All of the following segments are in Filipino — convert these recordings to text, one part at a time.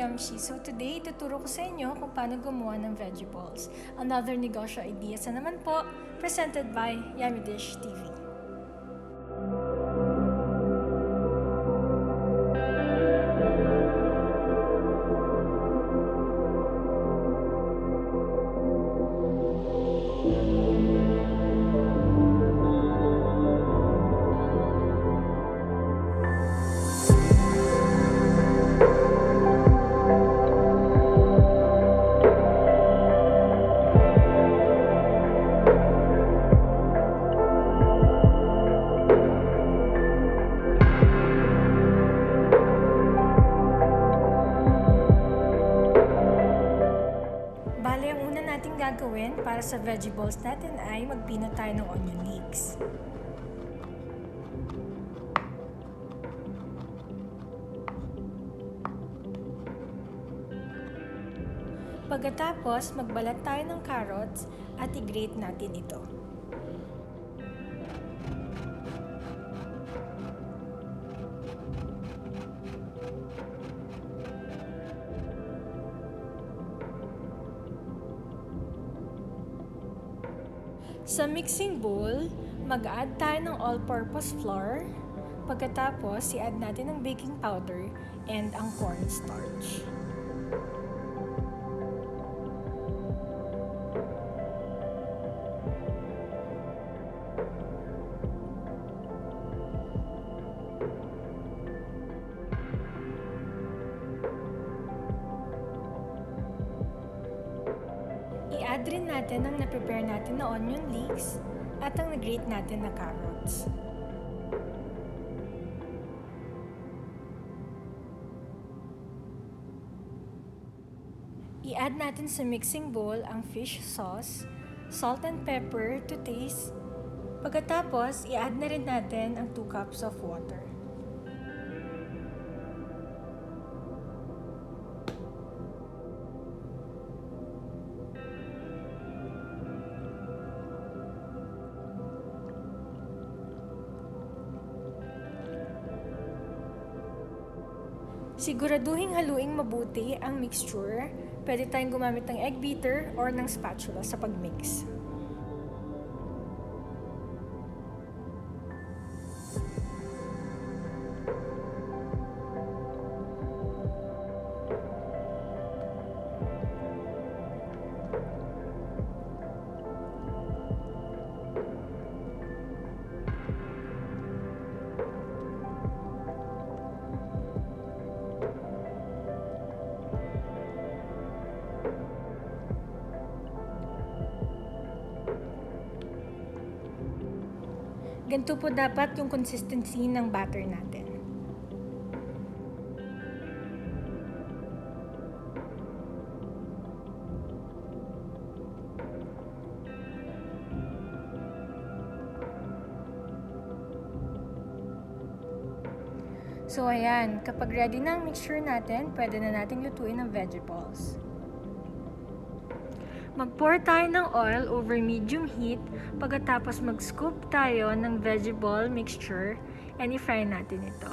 Yamshi! So today, tuturo ko sa inyo kung paano gumawa ng veggie balls. Another negosyo ideas na naman po, presented by Yummy Dish TV. Bale, ang una nating gagawin para sa veggie balls natin ay magpino tayo ng onion leeks. Pagkatapos, magbalat tayo ng carrots at i-grate natin ito. Sa mixing bowl, mag-add tayo ng all-purpose flour. Pagkatapos, i-add natin ang baking powder and ang cornstarch. I-add rin natin ang na-prepare natin na onion leeks at ang na-grate natin na carrots. I-add natin sa mixing bowl ang fish sauce, salt and pepper to taste. Pagkatapos, i-add na rin natin ang 2 cups of water. Siguraduhin haluing mabuti ang mixture. Pwede tayong gumamit ng egg beater or ng spatula sa pagmix. Ganito po dapat yung consistency ng batter natin. So ayan, kapag ready na ang mixture natin, pwede na natin lutuin ang veggie balls. Mag-pour tayo ng oil over medium heat, pagkatapos mag-scoop tayo ng veggie ball mixture and i-fry natin ito.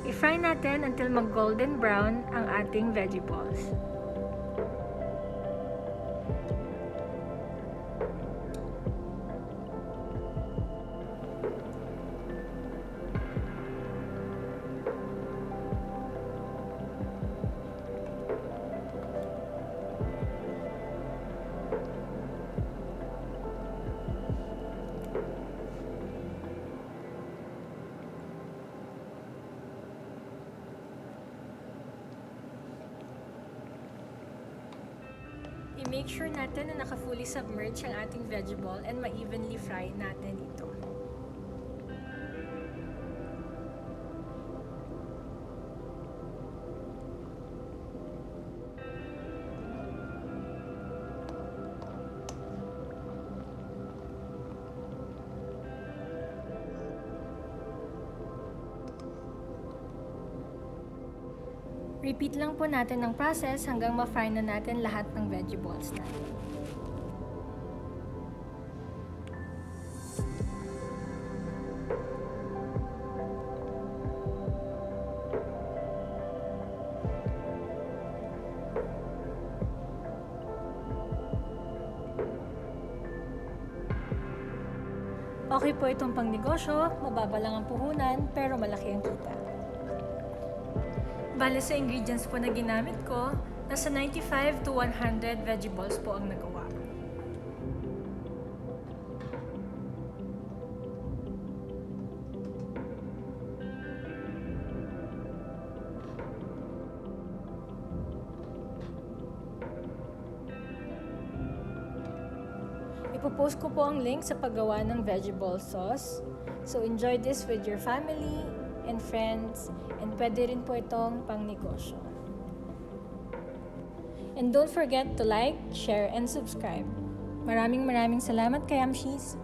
I-fry natin until mag-golden brown ang ating veggie balls. I-make sure natin na naka-fully submerged ang ating veggie ball and ma-evenly fry natin ito. Repeat lang po natin ang process hanggang ma-fry na natin lahat ng veggie balls natin. Okay po itong pangnegosyo, mababa lang ang puhunan, pero malaki ang kita. Bale sa ingredients po na ginamit ko, nasa 95 to 100 veggie balls po ang nagawa. Ipopost ko po ang link sa paggawa ng veggie ball sauce. So enjoy this with your family and friends, and pwede rin po itong pangnegosyo. And don't forget to like, share, and subscribe. Maraming salamat kay Amshis!